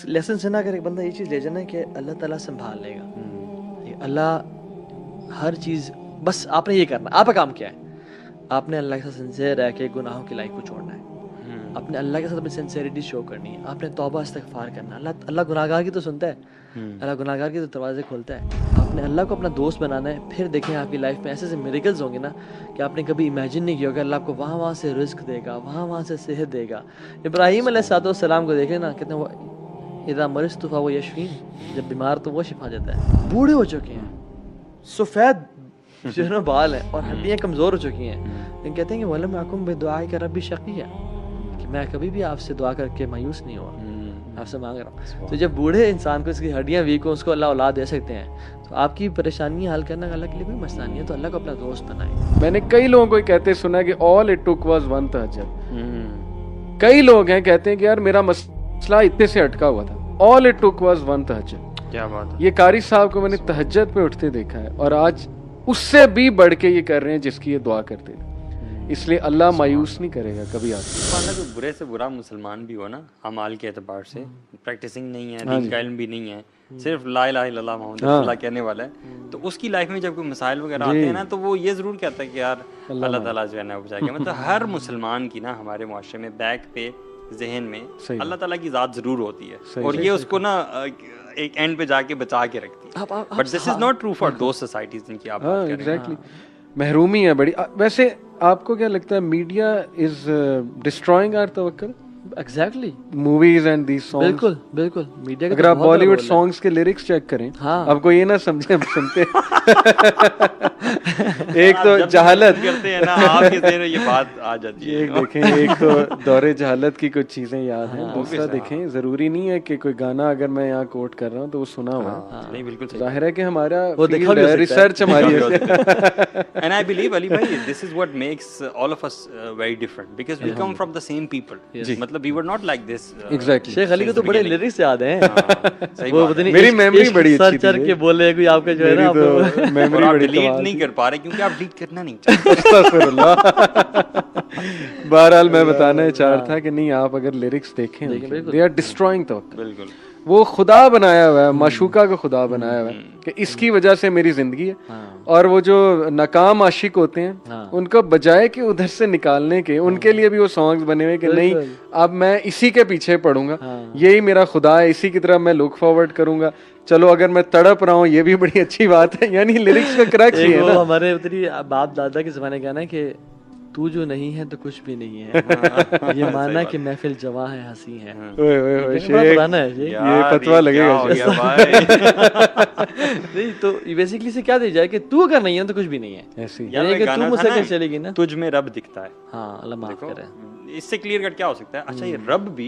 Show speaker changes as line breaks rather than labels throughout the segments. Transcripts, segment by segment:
اس lesson سے نا اگر ایک بندہ یہ چیز لے جائے نا کہ اللہ تعالیٰ سنبھال لے گا, اللہ ہر چیز, بس آپ نے یہ کرنا, آپ کا کام کیا ہے, آپ نے اللہ کے ساتھ سنسیئر رہ کے گناہوں کی لائف کو چھوڑنا ہے, آپ نے اللہ کے ساتھ اپنی سنسیئرٹی شو کرنی ہے, آپ نے توبہ استغفار کرنا. اللہ گناہگار کی تو سنتا ہے, اللہ گناہگار کی تو دروازے کھولتا ہے. آپ نے اللہ کو اپنا دوست بنانا ہے. پھر دیکھیں آپ کی لائف میں ایسے میریکلز ہوں گے نا کہ آپ نے کبھی امیجن نہیں کیا ہوگا. اللہ آپ کو وہاں سے رزق دے گا, وہاں سے صحت دے گا. ابراہیم علیہ السلام کو دیکھیں نا, کتنے وہ اذا مرضت فهو یشفین, جب بیمار تو وہ شفا دیتا ہے. بوڑھے ہو چکے ہیں, سفید چہروں بال ہیں اور ہڈیاں کمزور ہو چکی ہیں, لیکن کہتے ہیں کہ وَلَمْ أَكُنْ بِدُعَائِكَ رَبِّ شَقِيًّا, کہ میں کبھی بھی آپ سے دعا کر کے مایوس نہیں ہوا, آپ سے مانگ رہا ہوں. تو جب بوڑھے انسان کو اس کی ہڈیاں ویک ہوں, اس کو اللہ اولاد دے سکتے ہیں, تو آپ کی پریشانی حل کرنا اللہ کے لیے کوئی مسئلہ نہیں ہے. تو اللہ کو اپنا دوست بنائیں.
میں نے کئی لوگوں کو کہتے سنا کہ all it took was one تہجد. کئی لوگ ہیں کہتے ہیں کہ یار میرا مسئلہ اتنے سے اٹکا ہوا تھا, all it took was one تہجد.
کیا بات ہے.
یہ قاری صاحب کو میں نے تہجد پہ اٹھتے دیکھا ہے, اور آج اس سے بھی بڑھ کے یہ کر رہے ہیں جس کی یہ دعا کرتے تھے. اس لیے اللہ مایوس نہیں کرے گا کبھی آپ کو.
ماننا تو برے سے برا مسلمان بھی ہو نا, اعمال کے اعتبار سے پریکٹسنگ نہیں ہے, دین کا علم بھی نہیں ہے, صرف لا الہ الا اللہ محمد رسول اللہ کہنے والا ہے, تو اس کی لائف میں جب کوئی مسائل وغیرہ آتے ہیں نا, تو وہ یہ ضرور کہتا ہے کہ یار اللہ تعالیٰ جو ہے نا بچائے گا. مطلب ہر مسلمان کی نا ہمارے معاشرے میں بیک پہ ذہن میں اللہ تعالیٰ کی ذات ضرور ہوتی ہے, اور یہ اس کو نا ایک اینڈ پہ جا کے بچا کے رکھتی ہے. But this is not true for those societies جن کی آپ بات کر رہے ہیں.
محرومی ہے بڑی. ویسے آپ کو کیا لگتا ہے میڈیا از ڈسٹرائنگ آور توکل؟
Exactly,
movies and these songs.
بالکل بالکل. میڈیا کا
اگر آپ بالی ووڈ سانگس کے لیرکس چیک کریں, آپ کو یہ نہ سمجھیں سنتے ایک تو جہالت
کرتے ہیں نا, آپ کے ذہن میں یہ بات آ جاتی ہے.
ایک دیکھیں, ایک تو دور جہالت کی کچھ چیزیں یاد ہیں, دوسرا دیکھیں ضروری نہیں ہے کہ کوئی گانا اگر میں یہاں کوٹ کر رہا ہوں تو وہ سنا ہوا ہے.
نہیں بالکل
ظاہر ہے کہ ہمارا
ریسرچ ہماری and I believe Ali bhai, this is what makes all of us very different because we come from the same people. مطلب we were not like this.
Exactly.
شیخ علی کو تو بڑے لیرکس یاد ہیں,
وہ
میری میموری بڑی اچھی
چر کے بولے کوئی آپ کا جو ہے نا
میموری بڑی
ڈیلیٹ نہیں کر پا رہے کیونکہ آپ ڈیلیٹ کرنا نہیں چاہتے.
استغفر اللہ. بہرحال میں بتانا چاہ رہا تھا کہ نہیں, آپ اگر لیرکس دیکھیں they are destroying توکل.
بالکل
وہ خدا بنایا ہوا ہے, معشوقہ کو خدا بنایا ہوا ہے کہ اس کی وجہ سے میری زندگی ہے. اور وہ جو ناکام عاشق ہوتے ہیں ان کو بجائے کہ ادھر سے نکالنے کے, ان کے لیے بھی وہ سانگز بنے ہوئے کہ نہیں اب میں اسی کے پیچھے پڑوں گا, یہی میرا خدا ہے, اسی کی طرف میں لک فارورڈ کروں گا. چلو اگر میں تڑپ رہا ہوں یہ بھی بڑی اچھی بات ہے. یعنی لیرکس کا کریکٹ ہے نا.
ہمارے اتنی باپ دادا کے زمانے کا نا کہ تو جو نہیں ہے تو کچھ بھی نہیں ہے, یہ ماننا کہ محفل جواں ہے ہنسی ہے.
یہ فتویٰ لگے گا
نہیں تو بیسکلی سے کیا دی جائے کہ تو اگر نہیں ہے تو کچھ بھی نہیں ہے. یعنی کہ تو مسلسل چلے گی نا,
تجھ میں رب دکھتا ہے.
ہاں اللہ معاف کرے.
اس سے کلیئر کٹ کیا ہو سکتا ہے. اچھا یہ رب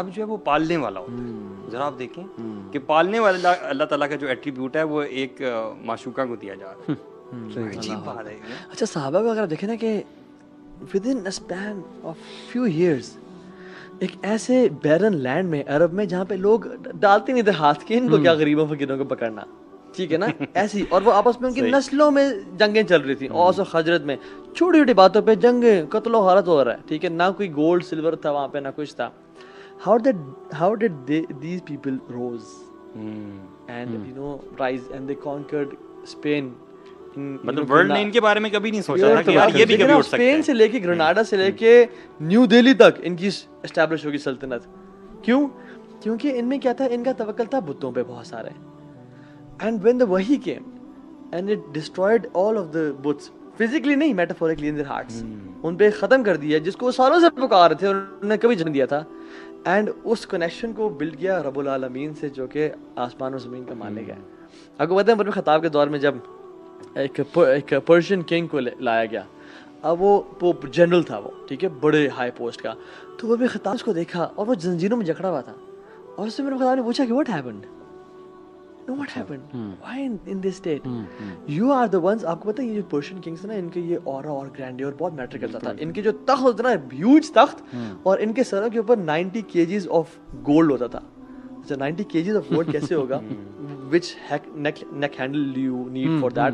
جو ہے وہ پالنے والا ہوتا ہے. ذرا آپ دیکھیں کہ پالنے والا اللہ تعالیٰ کا جو ایٹریبیوٹ ہے وہ ایک معشوقہ کو دیا جا رہا ہے. عجیب بات ہے.
اچھا صحابہ کو اگر آپ دیکھیں نا کہ within a span of few years ایک ایسے بیرن لینڈ میں عرب میں جہاں پہ لوگ ڈالتے نہیں تھے ہاتھ کے, ان کو کیا غریبوں فقیروں کو پکڑنا, ٹھیک ہے نا ایسی, اور وہ آپس میں ان کی نسلوں میں جنگیں چل رہی تھیں, اوس و خزرج میں چھوٹی چھوٹی باتوں پہ جنگیں, قتل و غارت ہو رہا ہے, ٹھیک ہے, نہ کوئی گولڈ سلور تھا وہاں پہ, نہ کچھ تھا. how did these people rose and rise and they conquered Spain.
مطلب ورلڈ نے ان کے بارے میں کبھی نہیں سوچا تھا کہ یار یہ بھی کبھی اٹھ سکتے ہیں.
اسپین سے لے کے گرناڈا سے لے کے نیو دہلی تک ان کی اسٹیبلش ہوگی سلطنت. کیوں؟ کیونکہ ان میں کیا تھا, ان کا توکل تھا بتوں پہ بہت سارے. اینڈ وین دا وحی came and it destroyed all of the بتس, فزیکلی نہیں, میٹافورکلی ان دیئر ہارٹس, ان پہ ختم کر دیا جس کو وہ سالوں سے پکار رہے تھے اور انہوں نے کبھی جن دیا تھا. اینڈ اس کنیکشن کو بلڈ کیا رب العالمین سے جو کہ آسمان و زمین کا مالک ہے. آپ کو پتہ ہے عمر بن خطاب کے دور میں جب ایک پرشین کنگ کو لایا گیا, اب وہ جنرل تھا وہ, ٹھیک ہے, بڑے ہائی پوسٹ کا, تو وہ بھی خطاب اس کو دیکھا اور وہ زنجیروں میں جکڑا ہوا تھا, اور اس سے میرے خطاب نے پوچھا کہ what happened? What happened? Why in this state? You are the ones. آپ کو پتہ ہے یہ جو پرشین کنگز نا, ان کے یہ اورا اور گرینڈیور بہت میٹر کرتا تھا. ان کے جو تخت ہوتا نا, ہیوج تخت, اور ان کے سروں کے اوپر 90 kgs آف گولڈ ہوتا تھا. 90 kgs آف گولڈ کیسے ہوگا, which neck handle you need for that.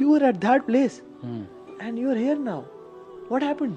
you were at that place and you are here now, what happened?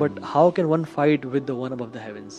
but how can one fight with the one above the heavens?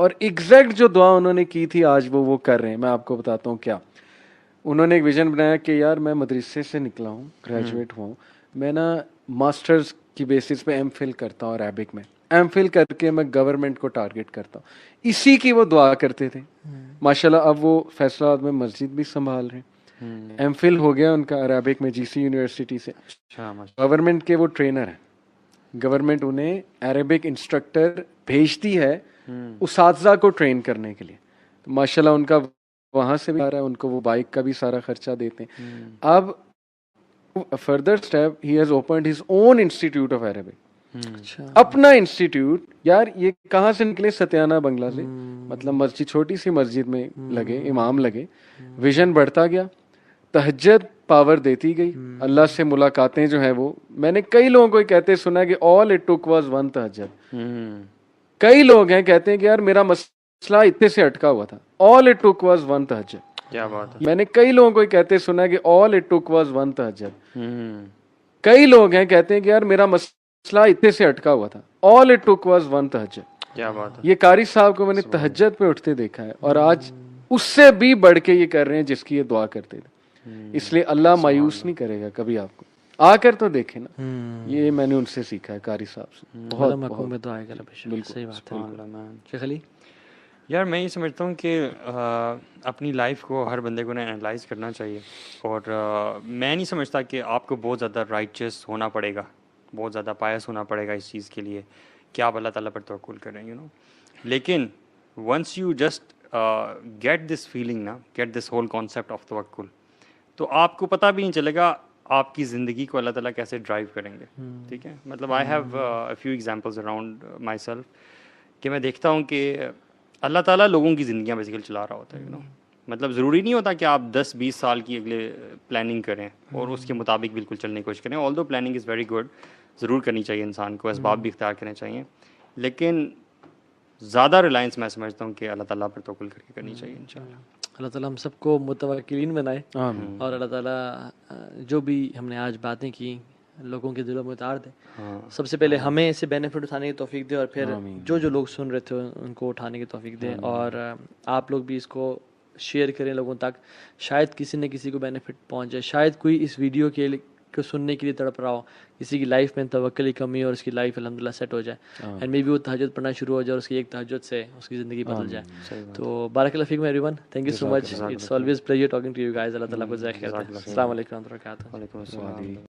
اور exact جو دعا انہوں نے کی تھی آج وہ کر رہے ہیں. میں آپ کو بتاتا ہوں کیا. انہوں نے ایک ویژن بنایا کہ یار میں مدرسے سے نکلا ہوں, گریجویٹ ہوا ہوں, میں نا ماسٹرز کی بیسس پہ ایم فل کرتا ہوں عربک میں, ایم فل کر کے میں گورنمنٹ کو ٹارگٹ کرتا ہوں. اسی کی وہ دعا کرتے تھے. ماشاءاللہ اب وہ فیصلہ آباد میں مسجد بھی سنبھال رہے ہیں. ایم فل ہو گیا ان کا عربک میں GC یونیورسٹی سے. گورنمنٹ کے وہ ٹرینر ہیں. گورنمنٹ انہیں عربک انسٹرکٹر بھیجتی ہے اساتذہ کو ٹرین کرنے کے لیے. ماشاءاللہ ان کا وہاں سے بھی آ رہا ہے, ان کو وہ بائک کا بھی سارا خرچہ دیتے ہیں. اب further step he has opened his own institute of Arabic, اپنا انسٹیٹیوٹ. یار یہ کہاں سے نکلے؟ ستیانہ بنگلہ سے. مطلب مسجد, چھوٹی سی مسجد میں لگے, امام لگے, ویژن بڑھتا گیا, تہجد پاور دیتی گئی, اللہ سے ملاقاتیں جو ہیں وہ, میں نے کئی لوگوں کو کہتے سنا کہ all it took was one تہجد. کئی لوگ ہیں کہتے ہیں کہ یار میرا مسئلہ اتنے سے اٹکا ہوا تھا, all it took was one تہجد.
کیا بات ہے.
میں نے کئی لوگوں کو کہتے سنا کہ all it took was one تہجد. کئی لوگ ہیں کہتے ہیں کہ یار میرا مسئلہ اتنے سے اٹکا ہوا تھا, all it took was one تہجد.
کیا بات ہے.
یہ قاری صاحب کو میں نے تہجد پہ اٹھتے دیکھا ہے, اور آج اس سے بھی بڑھ کے یہ کر رہے ہیں جس کی یہ دعا کرتے تھے. اس لیے اللہ مایوس نہیں کرے گا کبھی آپ کو. آ کر تو دیکھیں نا, یہ میں نے ان سے سیکھا ہے قاری صاحب سے. بہت
صحیح بات ہے.
یار میں یہ سمجھتا ہوں کہ اپنی لائف کو ہر بندے کو انالائز کرنا چاہیے, اور میں نہیں سمجھتا کہ آپ کو بہت زیادہ رائچس ہونا پڑے گا, بہت زیادہ پائس ہونا پڑے گا اس چیز کے لیے کہ آپ اللہ تعالیٰ پر توکل کریں, یو نو. لیکن once you just get this feeling نا, get this whole concept of توکل, تو آپ کو پتہ بھی نہیں چلے گا آپ کی زندگی کو اللہ تعالیٰ کیسے ڈرائیو کریں گے. ٹھیک ہے, مطلب I have a few examples around my self, کہ میں دیکھتا ہوں کہ اللہ تعالیٰ لوگوں کی زندگیاں بیسیکلی چلا رہا ہوتا ہے, یو نو. مطلب ضروری نہیں ہوتا کہ آپ 10-20 سال کی اگلے پلاننگ کریں اور اس کے مطابق بالکل چلنے کی کوشش کریں. آل دو پلاننگ از ویری گڈ, ضرور کرنی چاہیے انسان کو, اسباب بھی اختیار کرنے چاہیے, لیکن زیادہ ریلائنس میں سمجھتا ہوں کہ اللہ تعالیٰ پر توکل کر کے کرنی چاہیے انشاءاللہ.
اللہ تعالیٰ ہم سب کو متوکلین بنائے, اور اللہ تعالیٰ جو بھی ہم نے آج باتیں کی لوگوں کے دلوں میں اتار دے. سب سے پہلے ہمیں اسے بینیفٹ اٹھانے کی توفیق دے, اور پھر جو لوگ سن رہے تھے ان کو اٹھانے کی توفیق دے, اور آپ لوگ بھی اس کو شیئر کریں لوگوں تک. شاید کسی نہ کسی کو بینیفٹ پہنچ جائے, شاید کوئی اس ویڈیو کو سننے کے لیے تڑپ رہا ہو, کسی کی لائف میں توکل کی کمی اور اس کی لائف الحمدللہ سیٹ ہو جائے, اینڈ مے بی وہ تہجد پڑھنا شروع ہو جائے اور اس کی ایک تہجد سے اس کی زندگی بدل جائے. تو بارک اللہ فیکم everyone, thank you so much, it's always pleasure talking to you guys. اللہ تعالیٰ کو جزائے خیر. السلام علیکم و رحمۃ اللہ وبرکاتہ.
وعلیکم السلام.